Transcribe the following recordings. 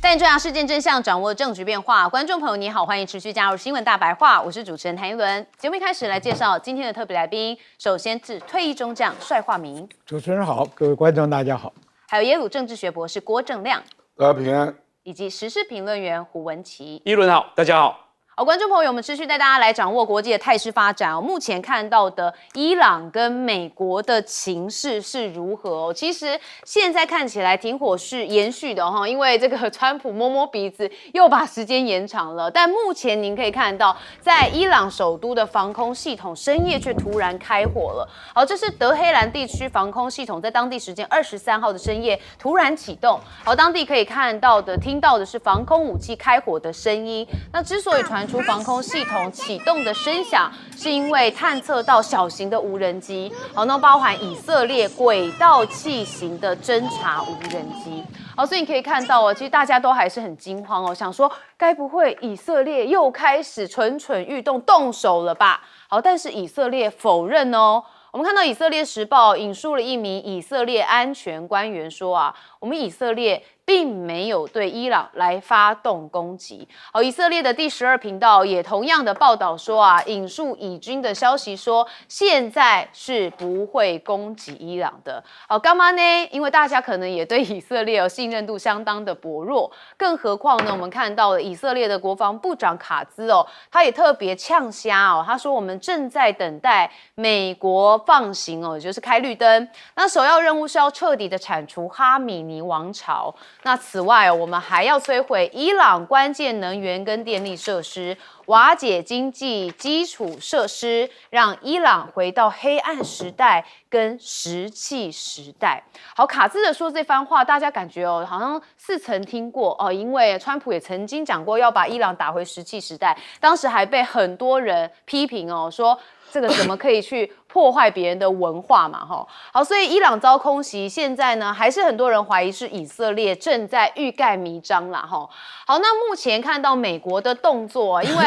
带你追查事件真相，掌握政局变化。观众朋友你好，欢迎持续加入新闻大白话，我是主持人谭一伦。节目一开始来介绍今天的特别来宾，首先是退役中将帅化明，主持人好，各位观众大家好，还有耶鲁政治学博士郭正亮，大家平安，以及时事评论员胡文琪。一轮好，大家好。好，观众朋友，我们持续带大家来掌握国际的态势发展。目前看到的伊朗跟美国的情势是如何？其实现在看起来停火是延续的哈，因为这个川普摸摸鼻子又把时间延长了。但目前您可以看到，在伊朗首都的防空系统深夜却突然开火了。好，这是德黑兰地区防空系统在当地时间23号的深夜突然启动。好，当地可以看到的、听到的是防空武器开火的声音。那之所以传出防空系统启动的声响，是因为探测到小型的无人机，好，那包含以色列轨道器型的侦察无人机。好，所以你可以看到其实大家都还是很惊慌想说该不会以色列又开始蠢蠢欲动动手了吧？好，但是以色列否认哦。我们看到《以色列时报》引述了一名以色列安全官员说我们以色列并没有对伊朗来发动攻击。好，以色列的第12频道也同样的报道说引述以军的消息说，现在是不会攻击伊朗的。好，干嘛呢？因为大家可能也对以色列信任度相当的薄弱，更何况呢，我们看到了以色列的国防部长卡兹他也特别呛瞎他说我们正在等待美国放行也就是开绿灯。那首要任务是要彻底的铲除哈米尼王朝。那此外我们还要摧毁伊朗关键能源跟电力设施，瓦解经济基础设施，让伊朗回到黑暗时代跟石器时代。好，卡兹的说这番话，大家感觉好像似曾听过因为川普也曾经讲过要把伊朗打回石器时代，当时还被很多人批评说这个怎么可以去破坏别人的文化嘛好，所以伊朗遭空袭，现在呢还是很多人怀疑是以色列正在欲盖弥彰啦好，那目前看到美国的动作因为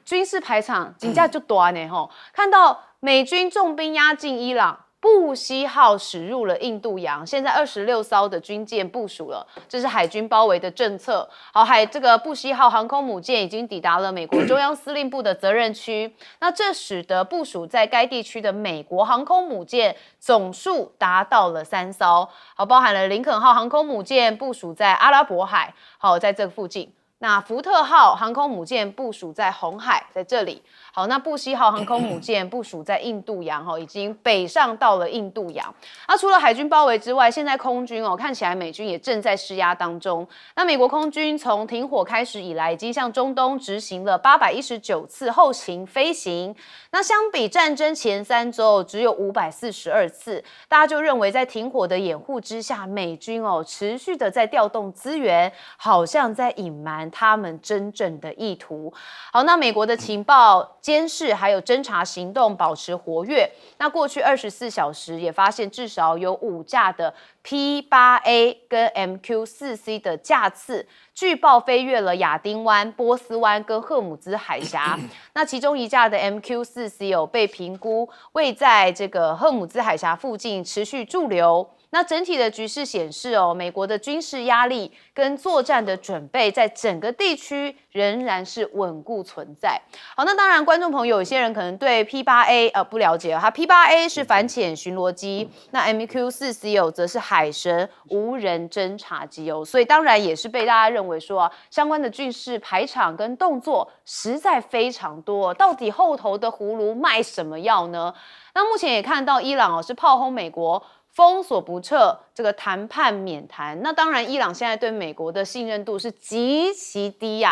军事排场真的就大呢看到美军重兵压境伊朗，布希号驶入了印度洋，现在26艘的军舰部署了，这是海军包围的政策。好，这个布希号航空母舰已经抵达了美国中央司令部的责任区，那这使得部署在该地区的美国航空母舰总数达到了3艘，好，包含了林肯号航空母舰部署在阿拉伯海，好，在这个附近。那福特号航空母舰部署在红海，在这里。好，那布希号航空母舰部署在印度洋，已经北上到了印度洋。那除了海军包围之外，现在空军看起来美军也正在施压当中。那美国空军从停火开始以来，已经向中东执行了819次后勤飞行。那相比战争前3周，只有542次。大家就认为在停火的掩护之下，美军持续的在调动资源，好像在隐瞒他们真正的意图。好，那美国的情报监视还有侦查行动保持活跃。那过去24小时也发现至少有5架的 P-8A 跟 MQ-4C 的架次，据报飞越了亚丁湾、波斯湾跟赫姆兹海峡。那其中一架的 MQ-4C 被评估位在这个赫姆兹海峡附近持续驻留。那整体的局势显示美国的军事压力跟作战的准备在整个地区仍然是稳固存在。好，那当然观众朋友有些人可能对 P-8A 不了解它 P-8A 是反潜巡逻机，那 MQ-4C 则是海神无人侦察机所以当然也是被大家认为说相关的军事排场跟动作实在非常多，到底后头的葫芦卖什么药呢？那目前也看到伊朗是炮轰美国，封锁不撤，这个谈判免谈。那当然伊朗现在对美国的信任度是极其低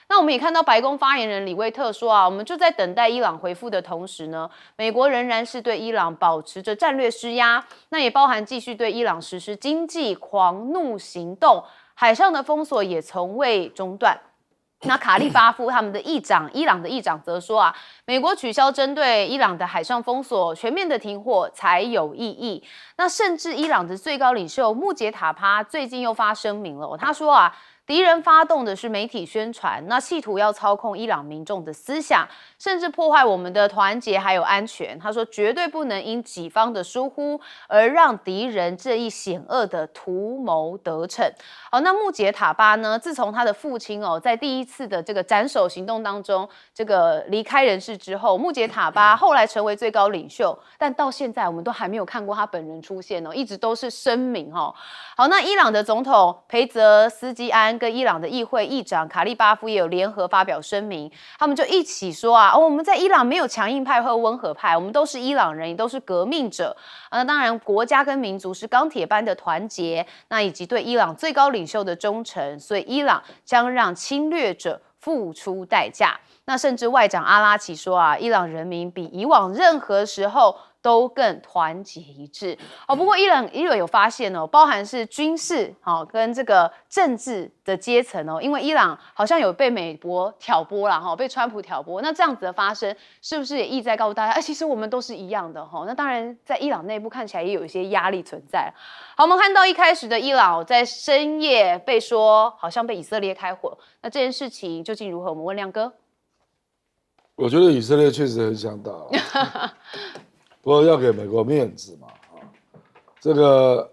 那我们也看到白宫发言人李威特说我们就在等待伊朗回复的同时呢，美国仍然是对伊朗保持着战略施压，那也包含继续对伊朗实施经济狂怒行动，海上的封锁也从未中断。那卡利巴夫他们的伊朗的议长则说美国取消针对伊朗的海上封锁，全面的停火才有意义。那甚至伊朗的最高领袖穆杰塔帕最近又发声明了他说敌人发动的是媒体宣传，那企图要操控伊朗民众的思想，甚至破坏我们的团结还有安全。他说，绝对不能因己方的疏忽而让敌人这一险恶的图谋得逞。好，那穆杰塔巴呢？自从他的父亲在第一次的这个斩首行动当中，这个离开人世之后，穆杰塔巴后来成为最高领袖，但到现在我们都还没有看过他本人出现一直都是声明好，那伊朗的总统裴泽斯基安跟伊朗的议会议长卡利巴夫也有联合发表声明，他们就一起说我们在伊朗没有强硬派或温和派，我们都是伊朗人，也都是革命者。那当然，国家跟民族是钢铁般的团结，那以及对伊朗最高领袖的忠诚，所以伊朗将让侵略者付出代价。那甚至外长阿拉奇说伊朗人民比以往任何时候都更团结一致。不过伊朗有发现包含是军事跟这个政治的阶层因为伊朗好像有被美国挑拨啦被川普挑拨，那这样子的发生是不是也意在告诉大家，其实我们都是一样的那当然在伊朗内部看起来也有一些压力存在。好，我们看到一开始的伊朗在深夜被说好像被以色列开火，那这件事情究竟如何？我们问亮哥。我觉得以色列确实很想打，不过要给美国面子嘛，这个，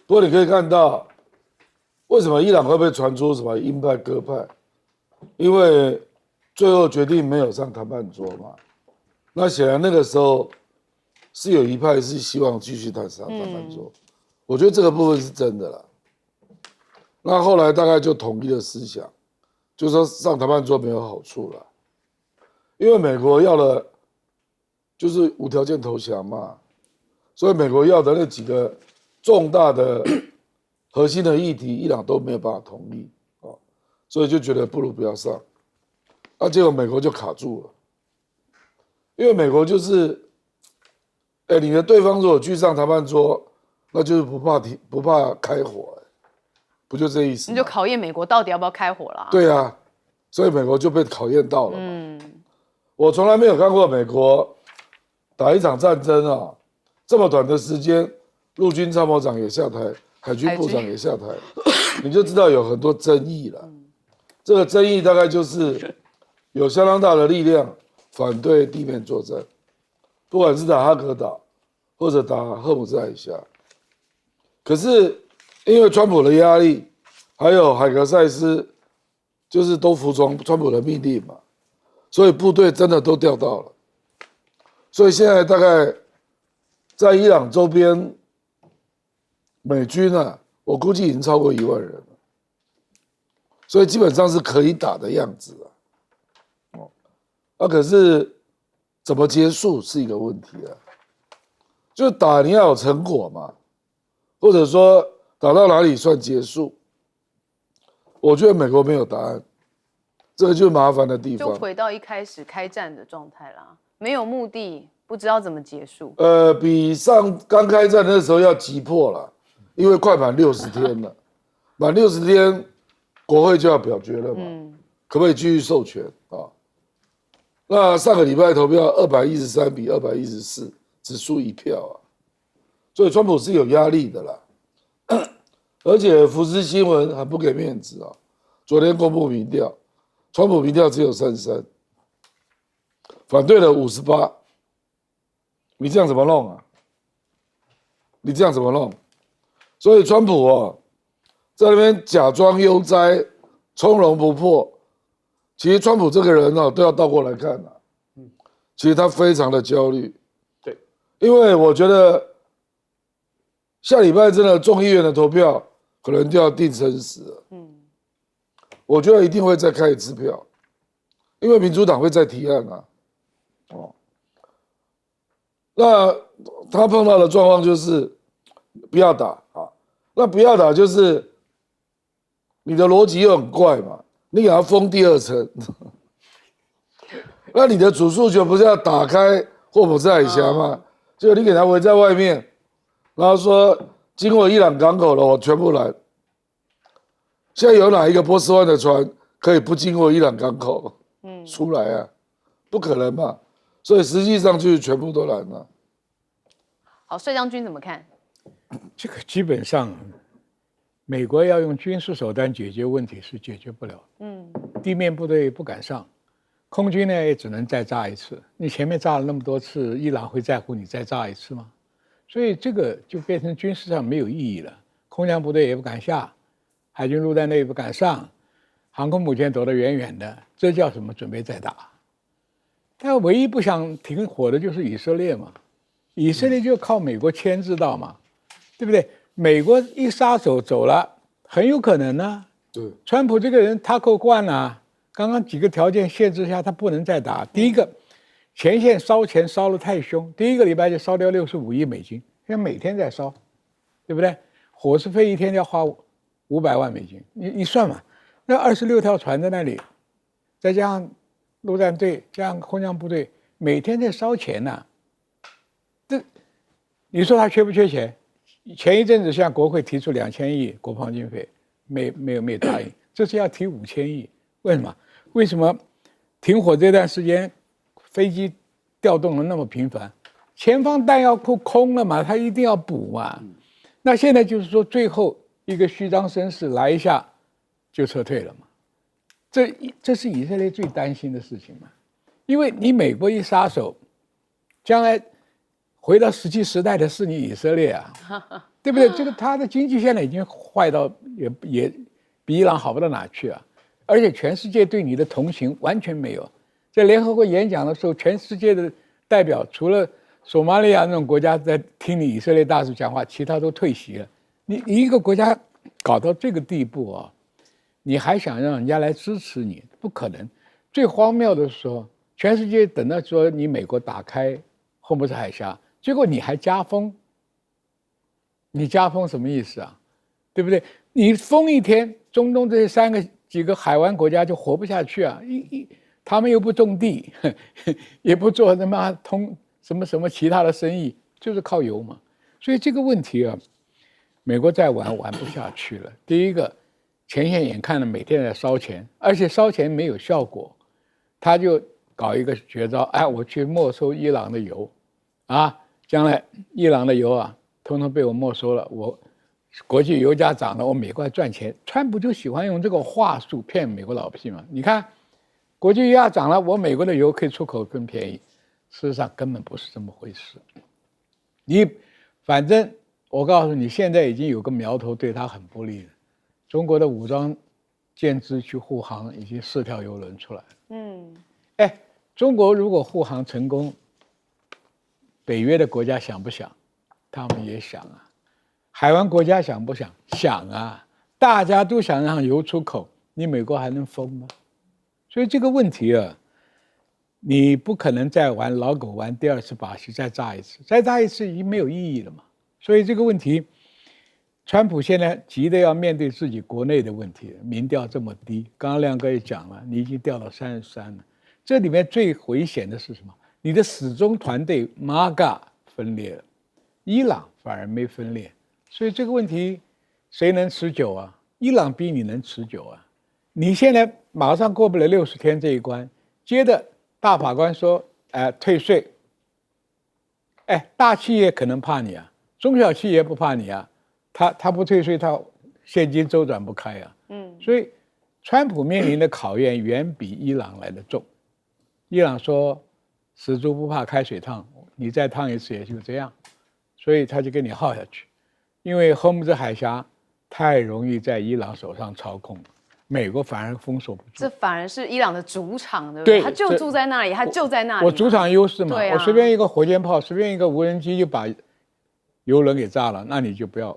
不过你可以看到，为什么伊朗会被传出什么鹰派鸽派？因为最后决定没有上谈判桌嘛。那显然那个时候是有一派是希望继续上谈判桌，我觉得这个部分是真的啦。那后来大概就统一了思想，就说上谈判桌没有好处了。因为美国要了就是无条件投降嘛，所以美国要的那几个重大的核心的议题，伊朗都没有办法同意所以就觉得不如不要上，结果美国就卡住了，因为美国就是，你的对方如果去上谈判桌，那就是不怕开火不就这意思？你就考验美国到底要不要开火啦？对啊，所以美国就被考验到了嘛。我从来没有看过美国打一场战争这么短的时间，陆军参谋长也下台，海军部长也下台，你就知道有很多争议了。这个争议大概就是有相当大的力量反对地面作战，不管是打哈格岛或者打赫姆兹海峡。可是因为川普的压力，还有海格塞斯，就是都服从川普的命令嘛。所以部队真的都调到了，所以现在大概在伊朗周边，美军我估计已经超过1万人了，所以基本上是可以打的样子可是怎么结束是一个问题就打你要有成果嘛，或者说打到哪里算结束？我觉得美国没有答案。这个就是麻烦的地方，就回到一开始开战的状态啦，没有目的，不知道怎么结束。比刚开战的时候要急迫了，因为快满60天了，满60天，国会就要表决了嘛，可不可以继续授权那上个礼拜投票213比214，只输1票所以川普是有压力的啦，而且福斯新闻很不给面子昨天公布民调。川普民调只有33%，反对了58%，你这样怎么弄你这样怎么弄？所以川普在那边假装悠哉，从容不迫。其实川普这个人都要倒过来看其实他非常的焦虑。对，因为我觉得下礼拜真的众议院的投票可能就要定生死了。我觉得一定会再开一次票，因为民主党会再提案那他碰到的状况就是不要打那不要打就是你的逻辑又很怪嘛，你给他封第2层，那你的主诉权不是要打开霍姆兹海峡吗？结果你给他围在外面，然后说经过伊朗港口了，我全部拦。现在有哪一个波斯湾的船可以不经过伊朗港口出来不可能嘛，所以实际上就是全部都拦了。好，帅将军怎么看？这个基本上美国要用军事手段解决问题是解决不了。地面部队不敢上，空军呢也只能再炸一次。你前面炸了那么多次，伊朗会在乎你再炸一次吗？所以这个就变成军事上没有意义了。空降部队也不敢下，海军陆战队也不敢上，航空母舰躲得远远的，这叫什么？准备再打。但唯一不想停火的就是以色列嘛，以色列就靠美国牵制到嘛，对不对？美国一撒手走了，很有可能呢。对，川普这个人他够惯了，刚刚几个条件限制下，他不能再打。第一个，前线烧钱烧得太凶，第一个礼拜就烧掉65亿美金，现在每天在烧，对不对？伙食费一天要花500万美金，你算嘛，那26条船在那里，再加上陆战队，加上空降部队，每天在烧钱呐、这，你说他缺不缺钱？前一阵子向国会提出2000亿国防经费，没有答应，这次要提5000亿，为什么？为什么停火这段时间飞机调动的那么频繁？前方弹药库空了嘛，他一定要补嘛。那现在就是说最后一个虚张声势来一下就撤退了嘛。这是以色列最担心的事情嘛，因为你美国一撒手，将来回到17时代的是你以色列啊，对不对？这个他的经济现在已经坏到也比伊朗好不到哪去啊，而且全世界对你的同情完全没有。在联合国演讲的时候，全世界的代表除了索马利亚那种国家在听你以色列大使讲话，其他都退席了。你一个国家搞到这个地步啊，你还想让人家来支持你？不可能。最荒谬的时候，全世界等到说你美国打开霍姆斯海峡，结果你还加封，你加封什么意思啊？对不对？你封一天，中东这几个海湾国家就活不下去啊！他们又不种地，也不做什么其他的生意，就是靠油嘛。所以这个问题啊，美国再玩不下去了。第一个，前线眼看着每天在烧钱，而且烧钱没有效果，他就搞一个绝招，哎，我去没收伊朗的油，啊，将来伊朗的油啊，统统被我没收了，我国际油价涨了，我美国还赚钱。川普就喜欢用这个话术骗美国老百姓嘛。你看，国际油价涨了，我美国的油可以出口更便宜，事实上根本不是这么回事。反正我告诉你，现在已经有个苗头对他很不利了。中国的武装舰只去护航，已经4条油轮出来了。中国如果护航成功，北约的国家想不想？他们也想啊。海湾国家想不想？想啊。大家都想让油出口，你美国还能封吗？所以这个问题啊，你不可能再玩老狗玩第二次把戏，再炸一次，再炸一次已经没有意义了嘛。所以这个问题，川普现在急得要面对自己国内的问题，民调这么低，刚刚亮哥也讲了，你已经掉到33了。这里面最危险的是什么？你的死忠团队 MAGA 分裂了，伊朗反而没分裂，所以这个问题谁能持久啊？伊朗比你能持久啊？你现在马上过不了60天这一关，接着大法官说，退税，大企业可能怕你啊，中小企业不怕你啊，他不退税，他现金周转不开啊。所以川普面临的考验远比伊朗来的重。伊朗说死猪不怕开水烫，你再烫一次也就这样，所以他就跟你耗下去。因为霍姆兹海峡太容易在伊朗手上操控了，美国反而封锁不住。这反而是伊朗的主场，对不对？他就住在那里，他就在那里。我主场优势嘛，对啊，我随便一个火箭炮，随便一个无人机就把油轮给炸了，那你就不要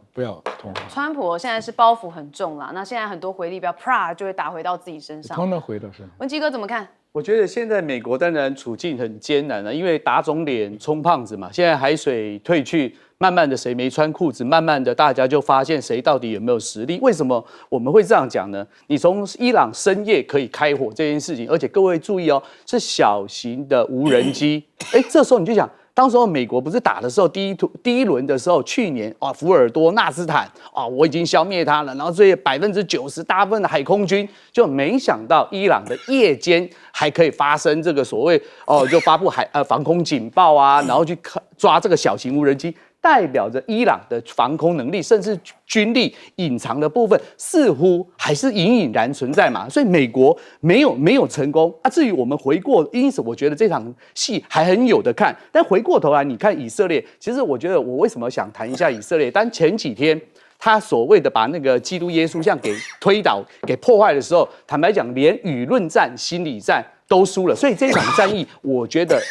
通航。川普现在是包袱很重啦，那现在很多回力镖啪就会打回到自己身上。通通回到身上。文基哥怎么看？我觉得现在美国当然处境很艰难了，因为打肿脸充胖子嘛。现在海水退去，慢慢的谁没穿裤子，慢慢的大家就发现谁到底有没有实力。为什么我们会这样讲呢？你从伊朗深夜可以开火这件事情，而且各位注意哦，是小型的无人机。这时候你就想，当时候美国不是打的时候，第一轮的时候，去年福尔多、纳斯坦我已经消灭他了，然后所以90%大部分的海空军，就没想到伊朗的夜间还可以发生这个所谓就发布防空警报啊，然后去抓这个小型无人机。代表着伊朗的防空能力，甚至军力隐藏的部分，似乎还是隐隐然存在嘛。所以美国没有成功啊。至于我们回过，因此我觉得这场戏还很有的看。但回过头来，你看以色列，其实我觉得我为什么想谈一下以色列？但前几天他所谓的把那个基督耶稣像给推倒、给破坏的时候，坦白讲，连舆论战、心理战都输了。所以这场战役，我觉得。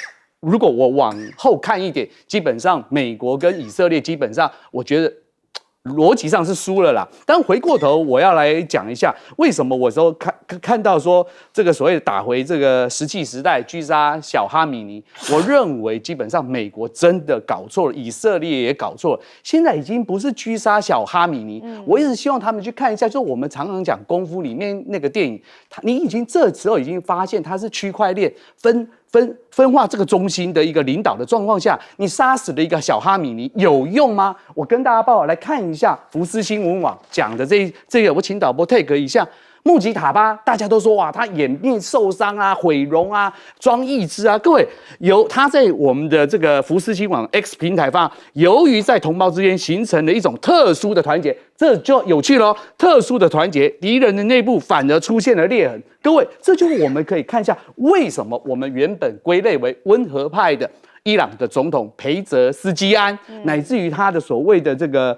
如果我往后看一点，基本上美国跟以色列基本上，我觉得逻辑上是输了啦。但回过头，我要来讲一下，为什么我说看到说这个所谓的打回这个石器时代，狙杀小哈米尼，我认为基本上美国真的搞错了，以色列也搞错了。现在已经不是狙杀小哈米尼，我一直希望他们去看一下，就是我们常常讲功夫里面那个电影，你已经这时候已经发现它是区块链分化这个中心的一个领导的状况下，你杀死了一个小哈米尼有用吗？我跟大家报来看一下福斯新闻网讲的这个，我请导播 take 一下。穆吉塔巴，大家都说哇，他颜面受伤啊，毁容啊，装义肢啊。各位，他在我们的这个福斯新闻网 X 平台上，由于在同胞之间形成了一种特殊的团结，这就有趣咯。特殊的团结，敌人的内部反而出现了裂痕。各位，这就是我们可以看一下，为什么我们原本归类为温和派的伊朗的总统裴泽斯基安，乃至于他的所谓的这个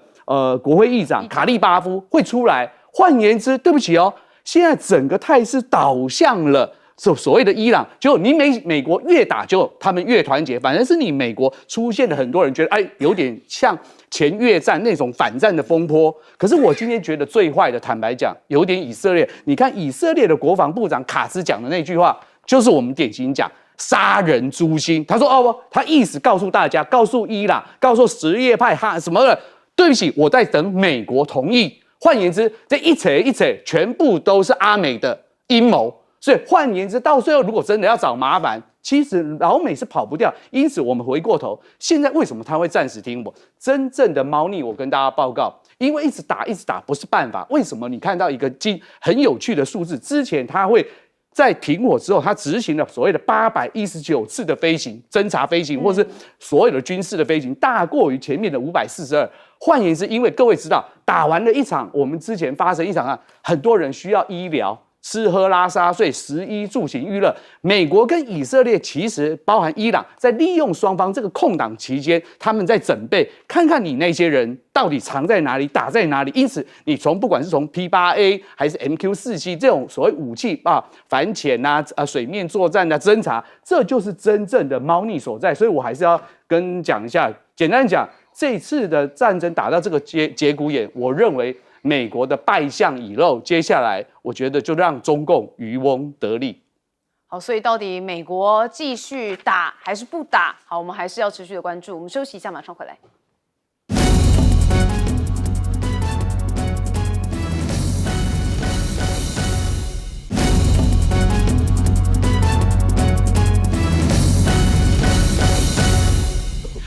国会议长卡利巴夫会出来。换言之，对不起哦。现在整个态势导向了所谓的伊朗，就你美国越打，就他们越团结。反正是你美国出现了很多人觉得，有点像前越战那种反战的风波。可是我今天觉得最坏的，坦白讲，有点以色列。你看以色列的国防部长卡斯讲的那句话，就是我们典型讲杀人诛心。他说他意思告诉大家，告诉伊朗，告诉什叶派什么的，对不起，我在等美国同意。换言之，这一扯一扯，全部都是阿美的阴谋。所以换言之，到最后如果真的要找麻烦，其实老美是跑不掉。因此，我们回过头，现在为什么他会暂时听我？真正的猫腻，我跟大家报告，因为一直打不是办法。为什么？你看到一个很有趣的数字，之前他会在停火之后，他执行了所谓的819次的飞行、侦察飞行，或是所有的军事的飞行，大过于前面的542。换言之，因为各位知道，打完了一场，我们之前发生一场很多人需要医疗、吃喝拉撒睡、食衣住行娱乐。美国跟以色列其实包含伊朗，在利用双方这个空档期间，他们在准备，看看你那些人到底藏在哪里、打在哪里。因此，你不管是从 P8A 还是 MQ-47这种所谓武器反潜水面作战侦察，这就是真正的猫腻所在。所以我还是要讲一下，简单讲。这次的战争打到这个节骨眼，我认为美国的败相已露，接下来我觉得就让中共渔翁得利。好，所以到底美国继续打还是不打？好，我们还是要持续的关注。我们休息一下，马上回来。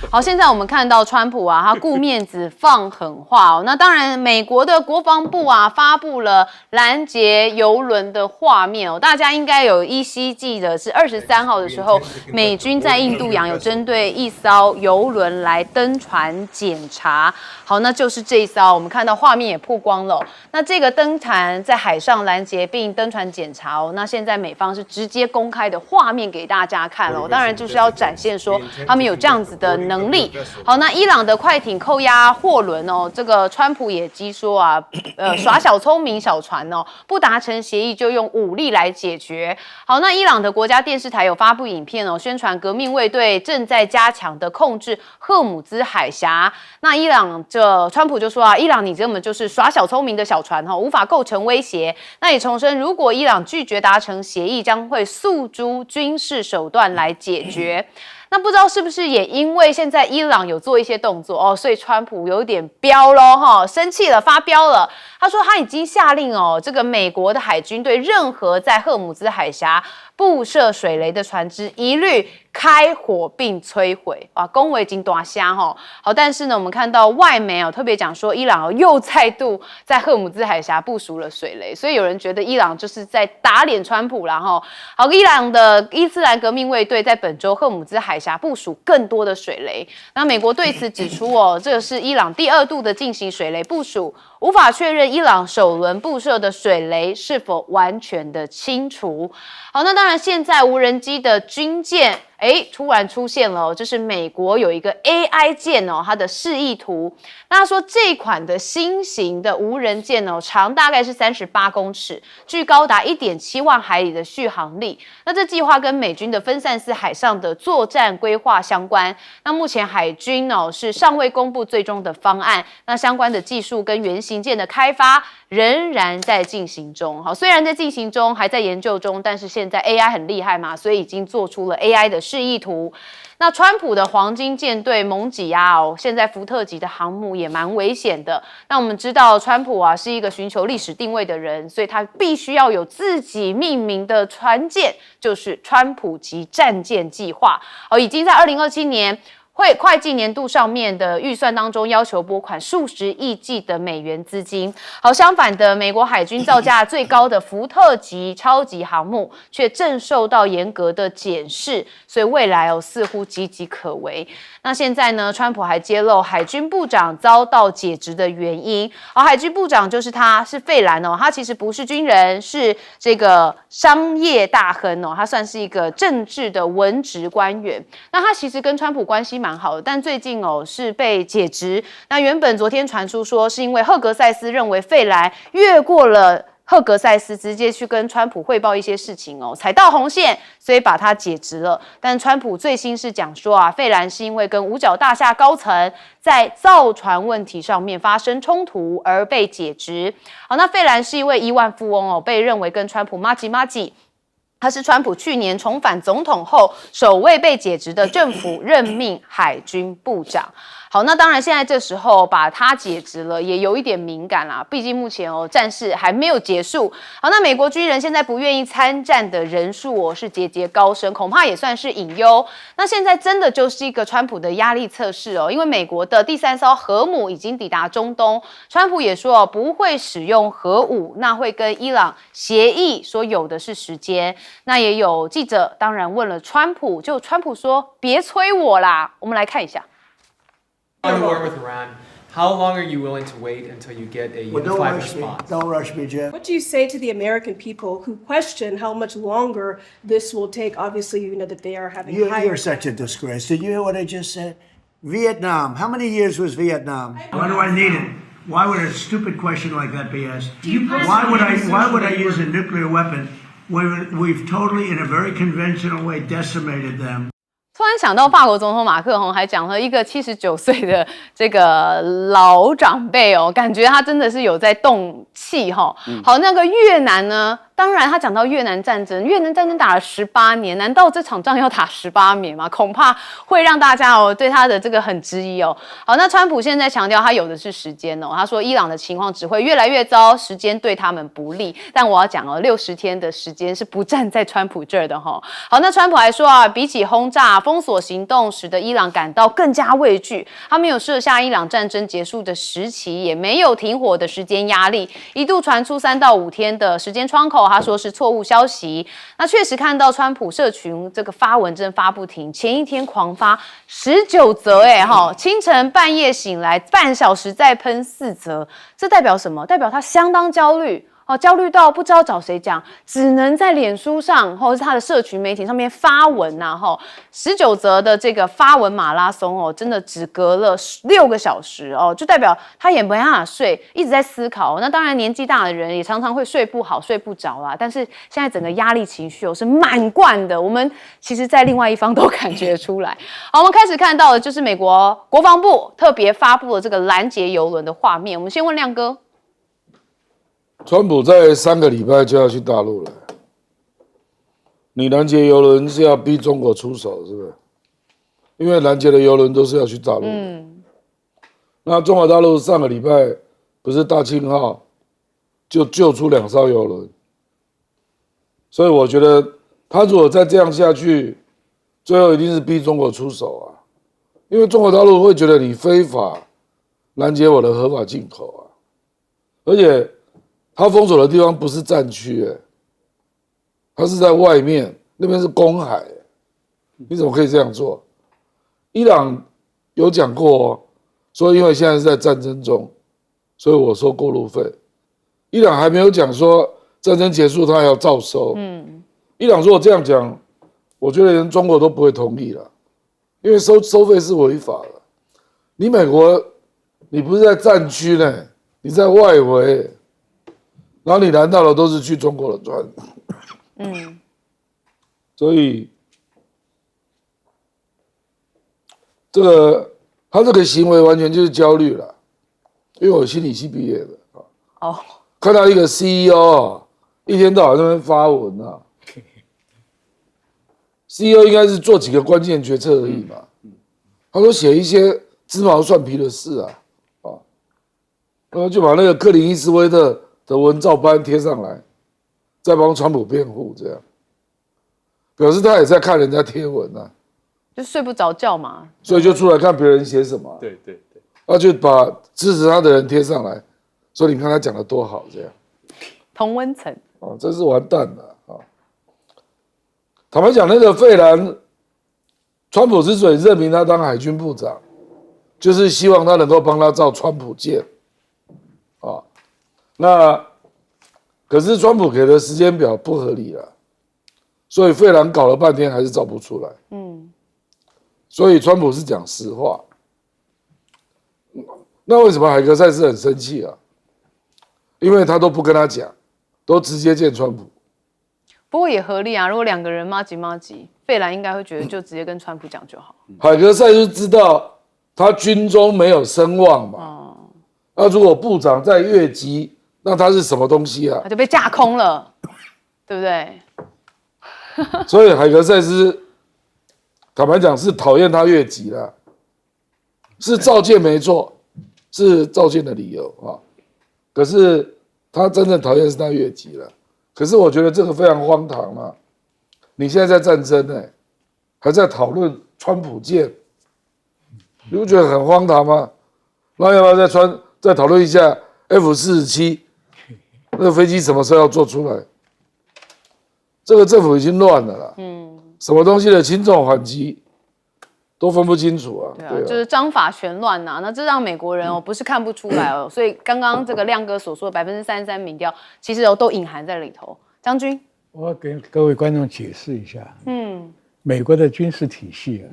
好，现在我们看到川普他顾面子放狠话哦。那当然，美国的国防部发布了拦截邮轮的画面哦。大家应该有依稀记得，是23号的时候，美军在印度洋有针对一艘邮轮来登船检查。好，那就是这一艘，我们看到画面也曝光了。那这个登船在海上拦截并登船检查哦。那现在美方是直接公开的画面给大家看了，当然就是要展现说他们有这样子的能力。好，那伊朗的快艇扣押货轮哦，这个川普也激说耍小聪明小船哦，不达成协议就用武力来解决。好，那伊朗的国家电视台有发布影片哦，宣传革命卫队正在加强的控制赫姆兹海峡。那川普就说伊朗你根本就是耍小聪明的小船无法构成威胁。那也重申，如果伊朗拒绝达成协议，将会诉诸军事手段来解决。那不知道是不是也因为现在伊朗有做一些动作所以川普有点飙咯生气了，发飙了。他说他已经下令这个美国的海军对任何在赫姆兹海峡布设水雷的船只，一律开火并摧毁啊，攻维已经大虾哈。好，但是呢，我们看到外媒特别讲说，伊朗又再度在赫姆兹海峡部署了水雷，所以有人觉得伊朗就是在打脸川普啦哈。好，伊朗的伊斯兰革命卫队在本周赫姆兹海峡部署更多的水雷，那美国对此指出这个是伊朗第2度的进行水雷部署，无法确认伊朗首轮布设的水雷是否完全的清除。好，那当然现在无人机的军舰突然出现了就是美国有一个 AI 舰它的示意图。那他说这款的新型的无人舰长大概是38公尺，具高达 1.7 万海里的续航力。那这计划跟美军的分散式海上的作战规划相关。那目前海军是尚未公布最终的方案，那相关的技术跟原型舰的开发仍然在进行中。好，虽然在进行中，还在研究中，但是现在 AI 很厉害嘛，所以已经做出了 AI 的示意图。那川普的黄金舰队猛挤压现在福特级的航母也蛮危险的。那我们知道川普是一个寻求历史定位的人，所以他必须要有自己命名的船舰，就是川普级战舰计划。已经在2027年。会计年度上面的预算当中要求拨款数十亿剂的美元资金。好，相反的，美国海军造价最高的福特级超级航母却正受到严格的检视，所以未来似乎岌岌可危。那现在呢，川普还揭露海军部长遭到解职的原因。海军部长就是他，是费兰他其实不是军人，是这个商业大亨他算是一个政治的文职官员。那他其实跟川普关系蛮好的，但最近是被解职。那原本昨天传出说是因为赫格塞斯认为费兰越过了赫格塞斯，直接去跟川普汇报一些事情踩到红线，所以把他解职了。但川普最新是讲说费兰是因为跟五角大厦高层在造船问题上面发生冲突而被解职。好，那费兰是一位亿万富翁被认为跟川普麻吉。他是川普去年重返总统后首位被解职的政府任命海军部长。好，那当然现在这时候把他解职了，也有一点敏感啦。毕竟目前战事还没有结束。好，那美国军人现在不愿意参战的人数是节节高升，恐怕也算是隐忧。那现在真的就是一个川普的压力测试因为美国的第3艘核母已经抵达中东，川普也说不会使用核武，那会跟伊朗协议，说有的是时间。那也有记者当然问了川普，就川普说别催我啦。我们来看一下。War with Iran. How long are you willing to wait until you get a unified response? Don't rush me, Jeff. What do you say to the American people who question how much longer this will take? Obviously, you know that they are having You're such a disgrace. Did you hear what I just said? Vietnam. How many years was Vietnam? Why do I need it? Why would a stupid question like that be asked? Why would I use a nuclear weapon when we've totally, in a very conventional way, decimated them? 突然想到，法国总统马克宏还讲了一个79岁的这个老长辈感觉他真的是有在动气好，那个越南呢？当然，他讲到越南战争，越南战争打了18年，难道这场仗要打18年吗？恐怕会让大家对他的这个很质疑好，那川普现在强调他有的是时间他说伊朗的情况只会越来越糟，时间对他们不利。但我要讲60天的时间是不站在川普这儿的好，那川普还说比起轰炸、封锁行动使得伊朗感到更加畏惧，他没有设下伊朗战争结束的时期，也没有停火的时间压力，一度传出3到5天的时间窗口。他说是错误消息。那确实看到川普社群这个发文真发不停，前一天狂发19则清晨半夜醒来半小时再喷4则，这代表什么？代表他相当焦虑。焦虑到不知道找谁讲，只能在脸书上或是他的社群媒体上面发文19则的这个发文马拉松真的只隔了6个小时就代表他也没办法睡，一直在思考。那当然年纪大的人也常常会睡不好、睡不着啦。但是现在整个压力情绪是满贯的，我们其实在另外一方都感觉出来。好，我们开始看到的就是美国国防部特别发布了这个拦截邮轮的画面。我们先问亮哥。川普在3个礼拜就要去大陆了，你拦截邮轮是要逼中国出手，是不是？因为拦截的邮轮都是要去大陆的。那中国大陆上个礼拜不是大庆号就救出2艘邮轮，所以我觉得他如果再这样下去，最后一定是逼中国出手啊，因为中国大陆会觉得你非法拦截我的合法进口啊，而且他封锁的地方不是战区，他是在外面，那边是公海，你怎么可以这样做？伊朗有讲过哦，说因为现在是在战争中，所以我收过路费。伊朗还没有讲说战争结束他要照收。伊朗如果这样讲，我觉得连中国都不会同意了，因为收费是违法的。你美国，你不是在战区呢，你在外围，然后你拦到的都是去中国的船。所以他这个行为完全就是焦虑了，因为我心理系毕业的啊。看到一个 CEO 一天到晚在那边发文啊，CEO 应该是做几个关键决策而已嘛。他说写一些鸡毛蒜皮的事啊，然后就把那个克林伊斯威特的文照搬贴上来，再帮川普辩护，这样表示他也在看人家贴文啊，就睡不着觉嘛，所以就出来看别人写什么，对对对，他就把支持他的人贴上来，说你看他讲的多好，这样同温层真是完蛋了啊！坦白讲，那个费兰，川普之所以任命他当海军部长，就是希望他能够帮他造川普舰啊。那可是川普给的时间表不合理了，所以费兰搞了半天还是造不出来。所以川普是讲实话。那为什么海格赛斯很生气啊？因为他都不跟他讲，都直接见川普。不过也合理啊，如果两个人麻吉，费兰应该会觉得就直接跟川普讲就好。海格赛斯知道他军中没有声望嘛，那如果部长在越级，那他是什么东西啊？他就被架空了，对不对？所以海格赛斯坦白讲是讨厌他越级了，是召见没错，是召见的理由啊。可是他真正讨厌是他越级了。可是我觉得这个非常荒唐啊！你现在在战争呢，还在讨论川普舰，你不觉得很荒唐吗？那要不要再讨论一下 F-47那个飞机什么时候要做出来？这个政府已经乱了啦，什么东西的轻重缓急都分不清楚啊。对啊，就是章法旋乱呐。那这让美国人不是看不出来哦。所以刚刚这个亮哥所说的33%民调，其实都隐含在里头。将军，我给各位观众解释一下，美国的军事体系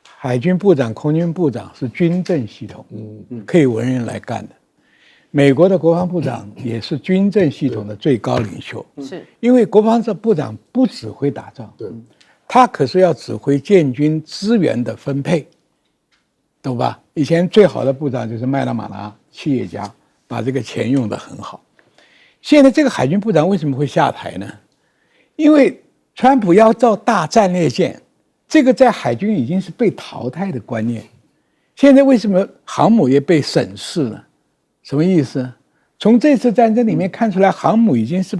海军部长、空军部长是军政系统，可以文人来干的。美国的国防部长也是军政系统的最高领袖，是因为国防部长不指挥打仗，他可是要指挥建军资源的分配，懂吧？以前最好的部长就是麦纳马拉，企业家，把这个钱用得很好。现在这个海军部长为什么会下台呢？因为川普要造大战列舰，这个在海军已经是被淘汰的观念。现在为什么航母也被审视了？什么意思？从这次战争里面看出来，航母已经是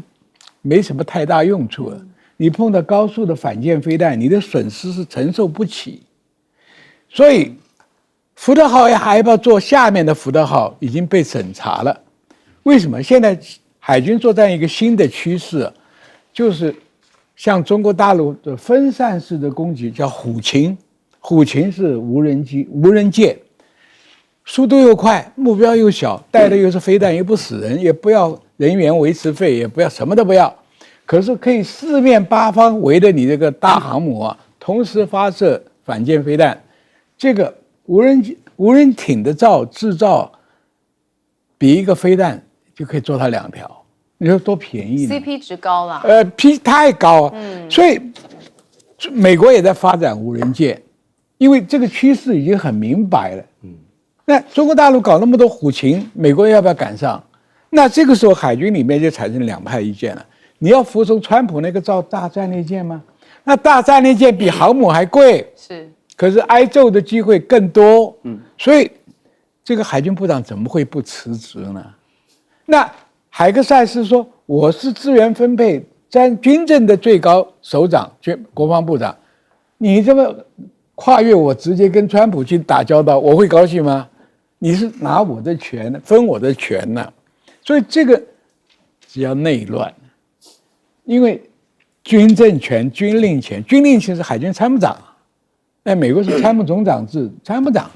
没什么太大用处了。你碰到高速的反舰飞弹，你的损失是承受不起。所以福特号还要不要做？下面的福特号已经被审查了。为什么？现在海军作战一个新的趋势，就是像中国大陆的分散式的攻击，叫虎擒。虎擒是无人机、无人舰，速度又快，目标又小，带的又是飞弹，又不死人，也不要人员维持费，也不要什么都不要，可是可以四面八方围着你这个大航母同时发射反舰飞弹。这个无人艇的制造，比一个飞弹就可以做它2条，你说多便宜呢 ？CP 值高了。P 太高，所以美国也在发展无人舰，因为这个趋势已经很明白了。那中国大陆搞那么多虎擒，美国要不要赶上？那这个时候海军里面就产生2派意见了。你要服从川普那个造大战列舰吗？那大战列舰比航母还贵，是，可是挨揍的机会更多。所以这个海军部长怎么会不辞职呢？那海格赛斯说：“我是资源分配军政的最高首长，国防部长。你这么跨越我，直接跟川普去打交道，我会高兴吗？你是拿我的权，分我的权呢、所以这个只要内乱，因为军政权、军令权是海军参谋长，在美国是参谋总长制，参谋长。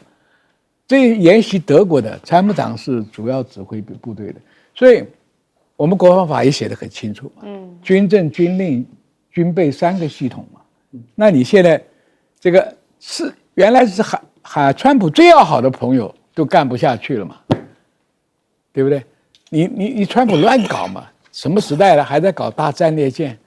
这沿袭德国的参谋长是主要指挥部队的，所以我们国防法也写得很清楚嘛，军政、军令、军备3个系统嘛。那你现在这个是原来是川普最要好的朋友都干不下去了嘛，对不对？你川普乱搞嘛，什么时代了还在搞大战列舰，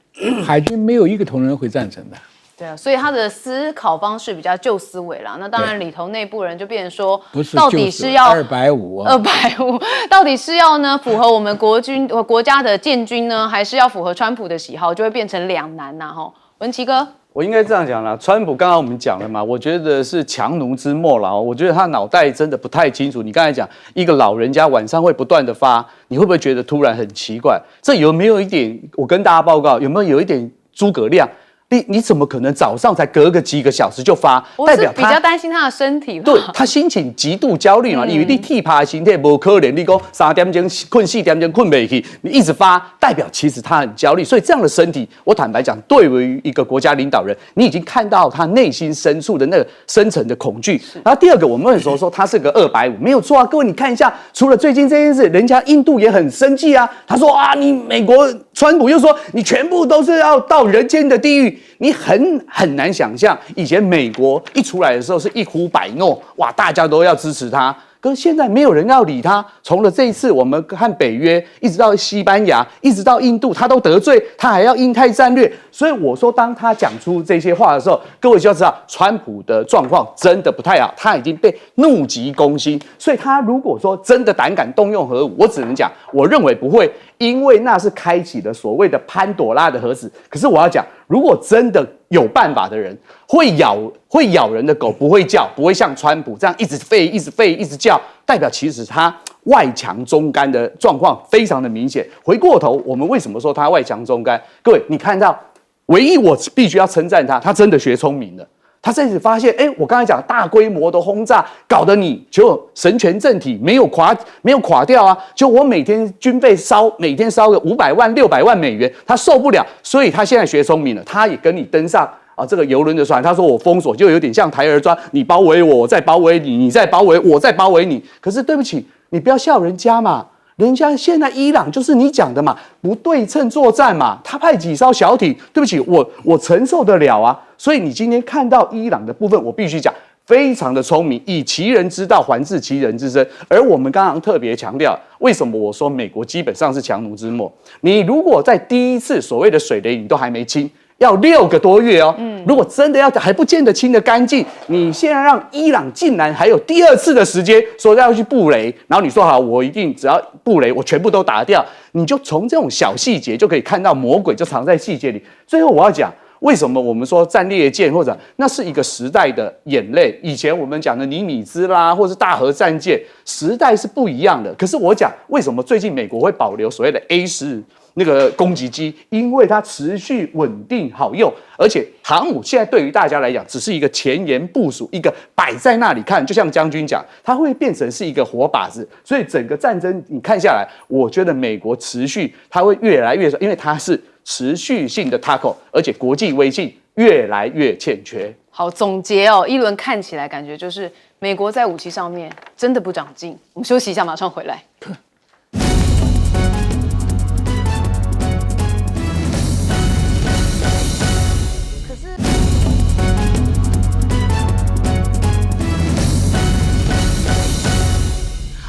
海军没有一个同仁会赞成的。对啊，所以他的思考方式比较旧思维啦。那当然里头内部人就变成说，不是到底是要250，到底是要呢符合我们国家的建军呢，还是要符合川普的喜好，就会变成两难呐。哈，文琦哥。我应该这样讲啦，川普刚刚我们讲了嘛，我觉得是强弩之末啦。我觉得他脑袋真的不太清楚。你刚才讲一个老人家晚上会不断的发，你会不会觉得突然很奇怪？这有没有一点？我跟大家报告，有没有一点诸葛亮？你怎么可能早上才隔个几个小时就发？我是比较担心他的身体。对，他心情极度焦虑嘛，因为你替爬心态不可怜，你讲3点钟困4点钟困不起，你一直发，代表其实他很焦虑。所以这样的身体，我坦白讲，对于一个国家领导人，你已经看到他内心深处的那个深层的恐惧。然后第二个，我们有时候说他是个250，没有错啊。各位你看一下，除了最近这件事，人家印度也很生气啊，他说啊，你美国川普又说你全部都是要到人间的地狱。你很难想象，以前美国一出来的时候是一呼百诺，哇，大家都要支持他。可是现在没有人要理他。从了这一次，我们看北约，一直到西班牙，一直到印度，他都得罪，他还要印太战略。所以我说，当他讲出这些话的时候，各位就要知道，川普的状况真的不太好，他已经被怒急攻心。所以他如果说真的胆敢动用核武，我只能讲，我认为不会，因为那是开启了所谓的潘朵拉的盒子。可是我要讲，如果真的有办法的人，会咬人的狗不会叫，不会像川普这样一直吠、一直吠、一直叫，代表其实他外强中干的状况非常的明显。回过头，我们为什么说他外强中干？各位，你看到，唯一我必须要称赞他，他真的学聪明了。他这次发现，我刚才讲大规模的轰炸，搞得你就神权政体没有垮掉啊！就我每天军费每天烧个500万、600万美元，他受不了，所以他现在学聪明了，他也跟你登上这个邮轮的船。他说我封锁，就有点像台儿庄，你包围我，我再包围你，你再包围我，再包围你。可是对不起，你不要笑人家嘛。人家现在伊朗就是你讲的嘛，不对称作战嘛，他派几艘小艇，对不起，我承受得了啊。所以你今天看到伊朗的部分，我必须讲非常的聪明，以其人之道还治其人之身。而我们刚刚特别强调，为什么我说美国基本上是强弩之末？你如果在第一次所谓的水雷你都还没清，要6个多月哦。如果真的还不见得清得干净，你现在让伊朗竟然还有第2次的时间说要去布雷，然后你说好，我一定只要布雷，我全部都打掉，你就从这种小细节就可以看到魔鬼就藏在细节里。最后我要讲，为什么我们说战列舰或者那是一个时代的眼泪？以前我们讲的尼米兹啦，或是大和战舰，时代是不一样的。可是我讲为什么最近美国会保留所谓的 A-10那个攻击机，因为它持续稳定好用，而且航母现在对于大家来讲只是一个前沿部署，一个摆在那里看，就像将军讲，它会变成是一个活靶子。所以整个战争你看下来，我觉得美国持续它会越来越少，因为它是持续性的 tackle， 而且国际威信越来越欠缺。好，总结哦，一轮看起来感觉就是美国在武器上面真的不长进。我们休息一下，马上回来。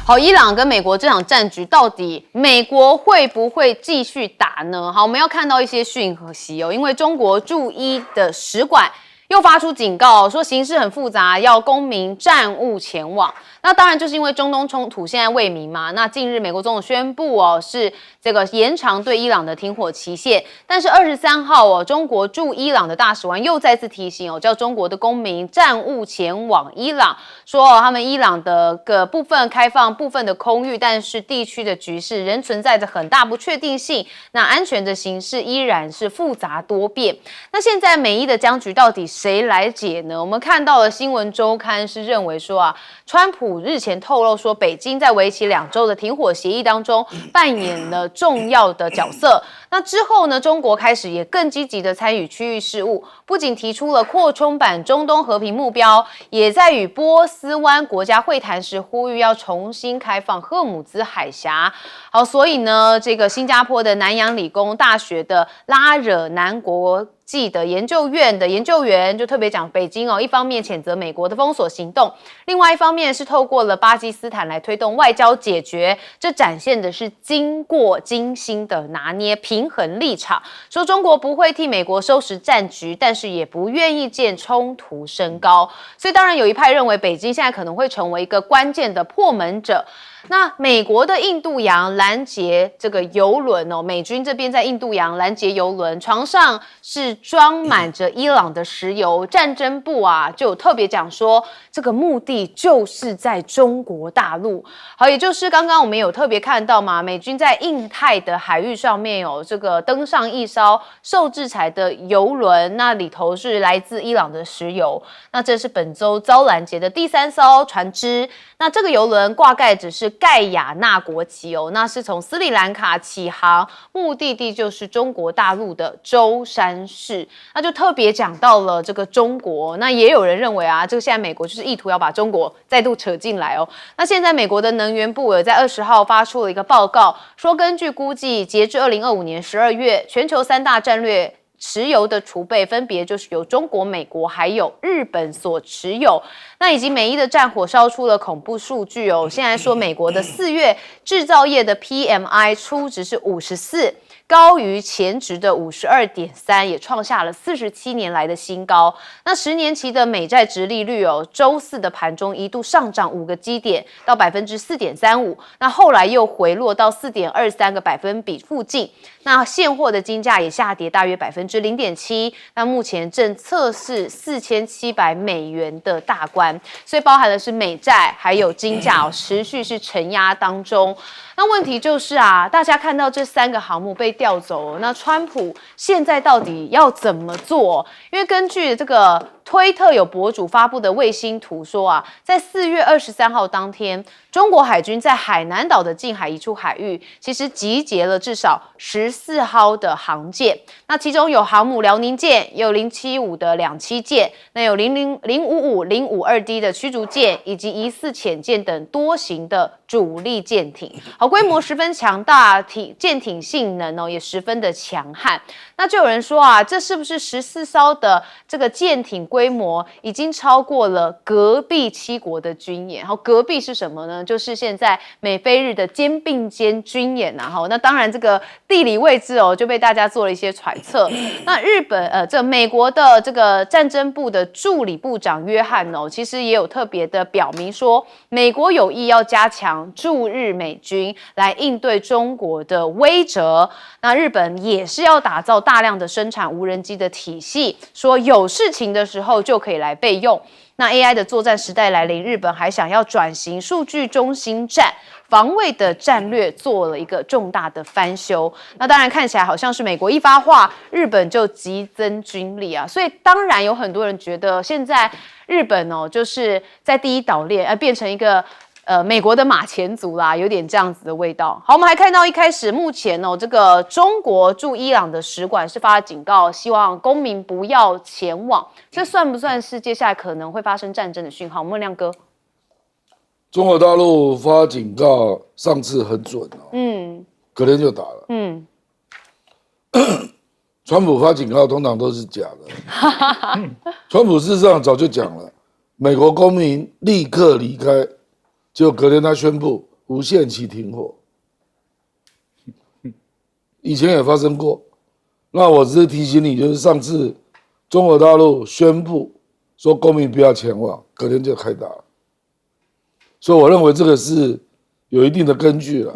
好，伊朗跟美国这场战局，到底美国会不会继续打呢？好，我们要看到一些讯息哦，因为中国驻伊的使馆又发出警告，说形势很复杂，要公民暂勿前往。那当然就是因为中东冲突现在未明嘛。那近日美国总统宣布是这个延长对伊朗的停火期限，但是23号中国驻伊朗的大使馆又再次提醒叫中国的公民暂勿前往伊朗，说他们伊朗的部分开放部分的空域，但是地区的局势仍存在着很大不确定性，那安全的形势依然是复杂多变。那现在美伊的僵局到底谁来解呢？我们看到了新闻周刊是认为说川普日前透露说，北京在为期2周的停火协议当中扮演了重要的角色。那之后呢，中国开始也更积极的参与区域事务，不仅提出了扩充版中东和平目标，也在与波斯湾国家会谈时呼吁要重新开放荷姆兹海峡。好，所以呢，这个新加坡的南洋理工大学的拉惹南国际的研究院的研究员就特别讲，北京一方面谴责美国的封锁行动，另外一方面是透过了巴基斯坦来推动外交解决，这展现的是经过精心的拿捏平衡立场，说中国不会替美国收拾战局，但是也不愿意见冲突升高。所以当然有一派认为北京现在可能会成为一个关键的破门者。那美国的印度洋拦截这个邮轮美军这边在印度洋拦截邮轮，床上是装满着伊朗的石油。战争部就有特别讲说，这个目的就是在中国大陆。好，也就是刚刚我们有特别看到嘛，美军在印太的海域上面有这个登上一艘受制裁的邮轮，那里头是来自伊朗的石油。那这是本周遭拦截的第3艘船只。那这个邮轮挂盖只是盖亚纳国旗那是从斯里兰卡起航，目的地就是中国大陆的舟山市。那就特别讲到了这个中国，那也有人认为这个现在美国就是意图要把中国再度扯进来那现在美国的能源部也在20号发出了一个报告，说根据估计，截至2025年12月，全球3大战略石油的储备分别就是由中国、美国还有日本所持有。那以及美伊的战火烧出了恐怖数据现在说美国的4月制造业的 PMI 初值是54，高于前值的52.3，也创下了47年来的新高。那10年期的美债殖利率周四的盘中一度上涨5个基点到 4.35%， 那后来又回落到 4.23个百分比附近。那现货的金价也下跌大约 0.7%， 那目前正测试$4700的大关。所以包含的是美债还有金价持续是承压当中。那问题就是大家看到这3个航母被调走那川普现在到底要怎么做？因为根据这个推特有博主发布的卫星图说在4月23号当天，中国海军在海南岛的近海一处海域，其实集结了至少14艘的航舰。那其中有航母辽宁舰，也有075的2栖舰，那有055、052D 的驱逐舰，以及疑似潜舰等多型的主力舰艇。好，规模十分强大，舰艇性能也十分的强悍。那就有人说这是不是14艘的这个舰艇规模已经超过了隔壁7国的军演？好，隔壁是什么呢？就是现在美菲日的肩并肩军演那当然这个地理位置就被大家做了一些揣测。那日本这美国的这个战争部的助理部长约翰其实也有特别的表明说，美国有意要加强驻日美军来应对中国的威慑。那日本也是要打造大量的生产无人机的体系，说有事情的时候就可以来备用。那 AI 的作战时代来临，日本还想要转型数据中心战，防卫的战略做了一个重大的翻修。那当然看起来好像是美国一发话，日本就急增军力所以当然有很多人觉得现在日本就是在第一岛链变成一个美国的马前卒啦，有点这样子的味道。好，我们还看到一开始目前这个中国驻伊朗的使馆是发了警告，希望公民不要前往。这算不算是接下来可能会发生战争的讯号？孟亮哥，中国大陆发警告，上次很准隔天就打了。川普发警告通常都是假的。川普事实上早就讲了，美国公民立刻离开。结果隔天他宣布无限期停火，以前也发生过。那我只是提醒你，就是上次中国大陆宣布说公民不要前往，隔天就开打了。所以我认为这个是有一定的根据了。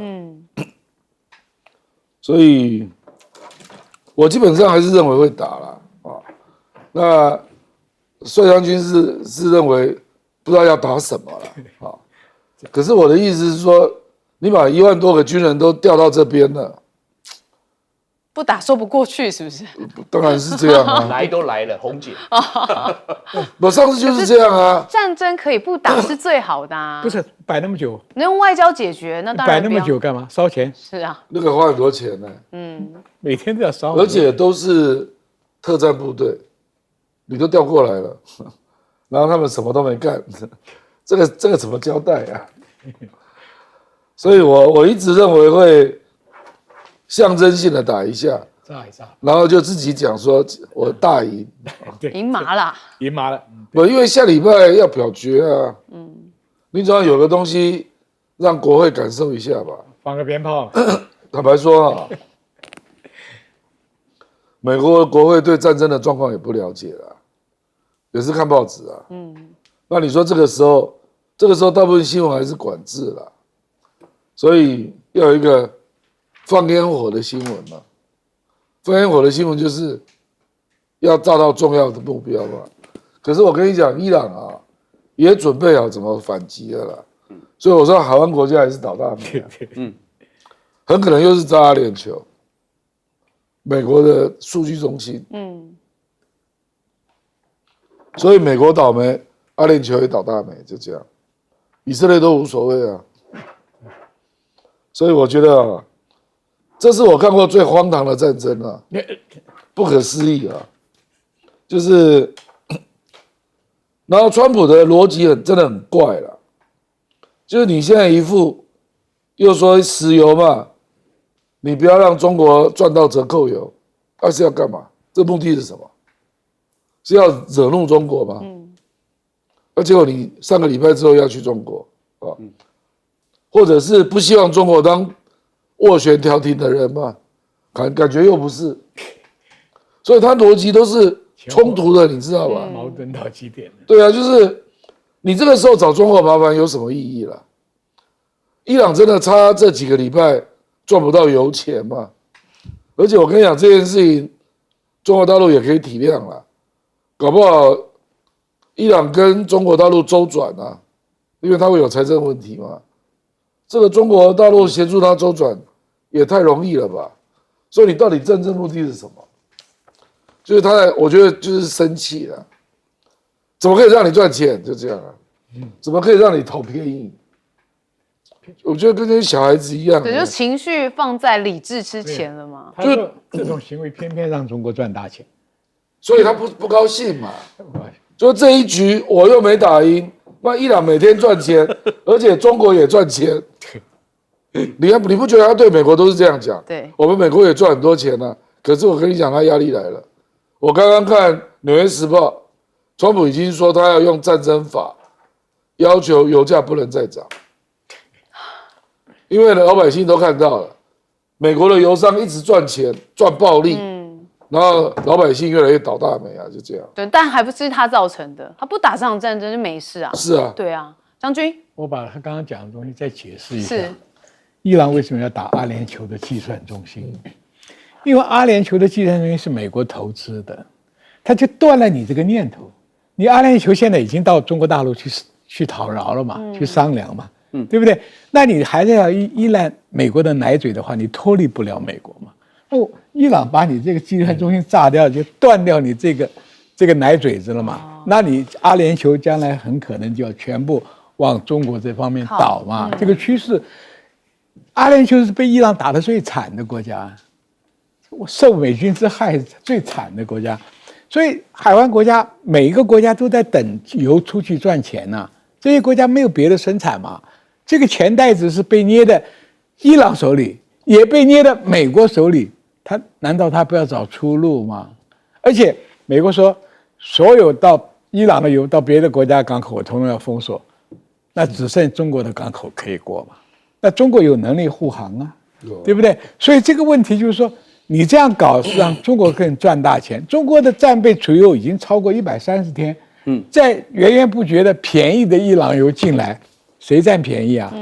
所以我基本上还是认为会打了啊。那帅将军是认为不知道要打什么了啊。可是我的意思是说，你把1万多个军人都调到这边了，不打说不过去，是不是？当然是这样啊。来都来了，红姐。我上次就是这样啊。战争可以不打是最好的啊。不是摆那么久，你用外交解决，那当然摆那么久干嘛？烧钱，是啊，那个花很多钱呢，每天都要烧，而且都是特战部队，你都调过来了，然后他们什么都没干，这个怎么交代啊？所以我一直认为会象征性的打一下，炸一炸，然后就自己讲说我大赢，对，赢麻了。赢麻了。不，因为下礼拜要表决啊，你总要有个东西让国会感受一下吧。放个鞭炮，坦白说啊，美国国会对战争的状况也不了解了，也是看报纸啊。那你说这个时候大部分新闻还是管制了，所以要有一个放烟火的新闻嘛。放烟火的新闻就是要炸到重要的目标嘛。可是我跟你讲，伊朗啊也准备好怎么反击了啦。所以我说海湾国家还是倒大霉啊。很可能又是炸阿联酋，美国的数据中心。所以美国倒霉，阿联酋也倒大霉，就这样。以色列都无所谓啊。所以我觉得啊，这是我看过最荒唐的战争啊，不可思议啊。就是，然后川普的逻辑真的很怪啦，就是你现在一副又说石油嘛，你不要让中国赚到折扣油，那是要干嘛？这目的是什么？是要惹怒中国吗？而结果你上个礼拜之后要去中国啊，或者是不希望中国当斡旋调停的人嘛？感觉又不是，所以他逻辑都是冲突的，你知道吧？矛盾到极点了。对啊，就是你这个时候找中国麻烦有什么意义啦？伊朗真的差这几个礼拜赚不到油钱嘛？而且我跟你讲这件事情，中国大陆也可以体谅啦，搞不好伊朗跟中国大陆周转啊，因为他会有财政问题嘛。这个中国大陆协助他周转也太容易了吧？所以你到底政治目的是什么？就是我觉得就是生气了，怎么可以让你赚钱？就这样啊，怎么可以让你讨便宜？我觉得跟那些小孩子一样，对，就情绪放在理智之前了嘛。他说这种行为偏偏让中国赚大钱，所以他不高兴嘛。就这一局我又没打赢，那伊朗每天赚钱，而且中国也赚钱。你不觉得他对美国都是这样讲？对，我们美国也赚很多钱啊。可是我跟你讲，他压力来了。我刚刚看《纽约时报》，川普已经说他要用战争法，要求油价不能再涨，因为老百姓都看到了，美国的油商一直赚钱，赚暴利，然后老百姓越来越倒大霉啊，就这样。对，但还不是他造成的，他不打这场战争就没事啊。是啊，对啊，将军我把他刚刚讲的东西再解释一下。是伊朗为什么要打阿联酋的计算中心？因为阿联酋的计算中心是美国投资的，他就断了你这个念头。你阿联酋现在已经到中国大陆去讨饶了嘛，去商量嘛，对不对？那你还是要依赖美国的奶嘴的话，你脱离不了美国嘛。哦，伊朗把你这个计算中心炸掉，就断掉你这个奶嘴子了嘛。那你阿联酋将来很可能就要全部往中国这方面倒嘛。这个趋势，阿联酋是被伊朗打得最惨的国家。受美军之害最惨的国家，所以海湾国家每一个国家都在等油出去赚钱呐、这些国家没有别的生产嘛，这个钱袋子是被捏在伊朗手里，也被捏在美国手里，难道他不要找出路吗？而且美国说，所有到伊朗的油到别的国家港口统统要封锁，那只剩中国的港口可以过嘛？那中国有能力护航啊，对不对？所以这个问题就是说。你这样搞是让中国更赚大钱。中国的战备储油已经超过130天，在源源不绝的便宜的伊朗油进来，谁占便宜啊？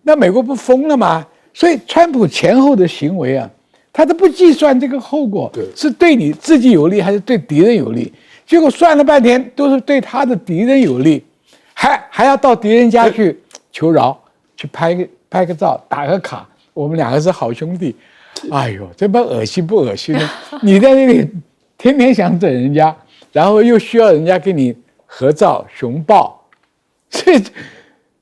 那美国不疯了吗？所以川普前后的行为啊，他都不计算这个后果，是对你自己有利还是对敌人有利？结果算了半天都是对他的敌人有利，还要到敌人家去求饶，去拍个照，打个卡，我们两个是好兄弟。哎呦，这帮恶心不恶心呢？你在那里天天想整人家，然后又需要人家跟你合照熊抱，所以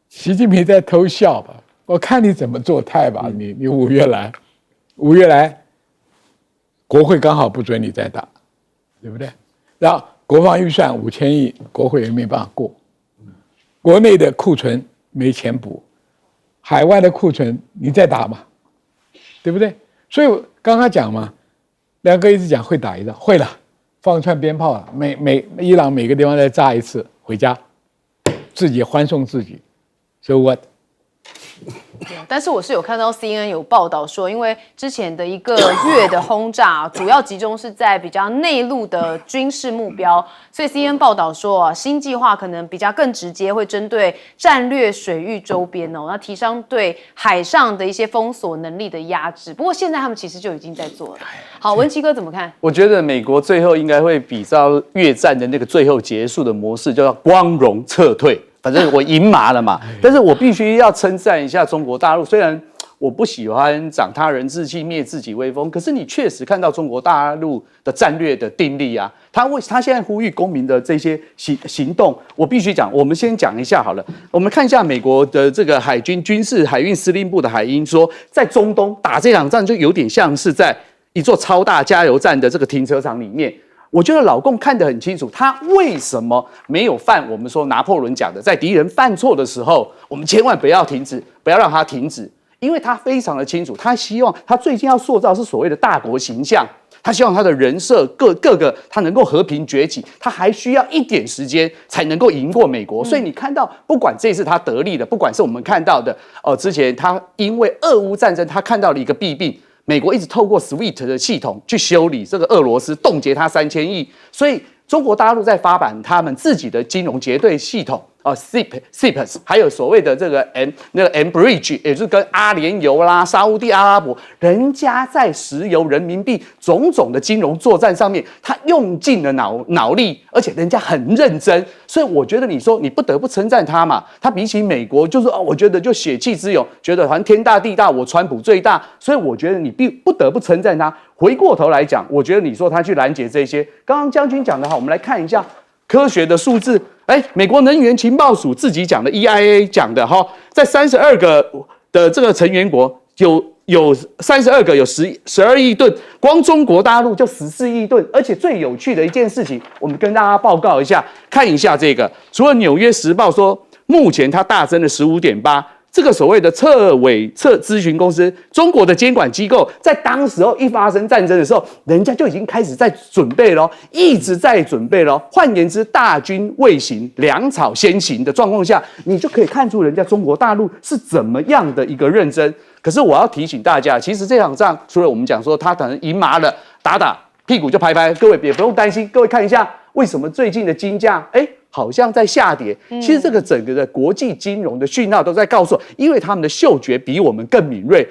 习近平在偷笑吧？我看你怎么做态吧。你5月来，国会刚好不准你再打，对不对？然后国防预算5000亿，国会也没办法过，国内的库存没钱补，海外的库存你再打嘛，对不对？所以我刚刚讲嘛，梁哥一直讲会打一仗，会了，放串鞭炮了，伊朗每个地方再炸一次，回家，自己欢送自己。So what？但是我是有看到 CNN 有报道说，因为之前的1个月的轰炸，主要集中是在比较内陆的军事目标，所以 CNN 报道说新计划可能比较更直接，会针对战略水域周边那提升对海上的一些封锁能力的压制。不过现在他们其实就已经在做了。好，文琦哥怎么看？我觉得美国最后应该会比照越战的那个最后结束的模式，叫光荣撤退。反正我赢麻了嘛，但是我必须要称赞一下中国大陆。虽然我不喜欢长他人志气灭自己威风，可是你确实看到中国大陆的战略的定力啊，他现在呼吁公民的这些行动，我必须讲，我们先讲一下好了。我们看一下美国的这个海军军事海运司令部的海鹰说，在中东打这场仗就有点像是在一座超大加油站的这个停车场里面。我觉得老共看得很清楚，他为什么没有犯我们说拿破仑讲的，在敌人犯错的时候，我们千万不要停止，不要让他停止，因为他非常的清楚，他希望他最近要塑造是所谓的大国形象，他希望他的人设各个他能够和平崛起，他还需要一点时间才能够赢过美国。所以你看到，不管这次他得利的，不管是我们看到的，之前他因为俄乌战争，他看到了一个弊病。美国一直透过 SWIFT 的系统去修理这个俄罗斯，冻结它3000亿，所以中国大陆在发展他们自己的金融结对系统CIPS， 还有所谓的这个 Mbridge， 也就是跟阿联酋啦、沙烏地阿拉伯，人家在石油、人民币种种的金融作战上面，他用尽了脑力，而且人家很认真，所以我觉得你说你不得不称赞他嘛。他比起美国，就是我觉得就血气之勇，觉得好像天大地大，我川普最大，所以我觉得你不得不称赞他。回过头来讲，我觉得你说他去拦截这些，刚刚将军讲的好，我们来看一下科学的数字。美国能源情报署自己讲的 EIA 讲的哈，在32个的这个成员国有32个有12亿吨，光中国大陆就14亿吨。而且最有趣的一件事情，我们跟大家报告一下，看一下这个，除了《纽约时报》说目前它大增了15.8%。这个所谓的测咨询公司，中国的监管机构，在当时候一发生战争的时候，人家就已经开始在准备了，一直在准备了。换言之，大军未行，粮草先行的状况下，你就可以看出人家中国大陆是怎么样的一个认真。可是我要提醒大家，其实这场仗除了我们讲说他可能赢麻了，打屁股就拍，各位也不用担心。各位看一下，为什么最近的金价，好像在下跌。其实这个整个的国际金融的讯号都在告诉我，因为他们的嗅觉比我们更敏锐。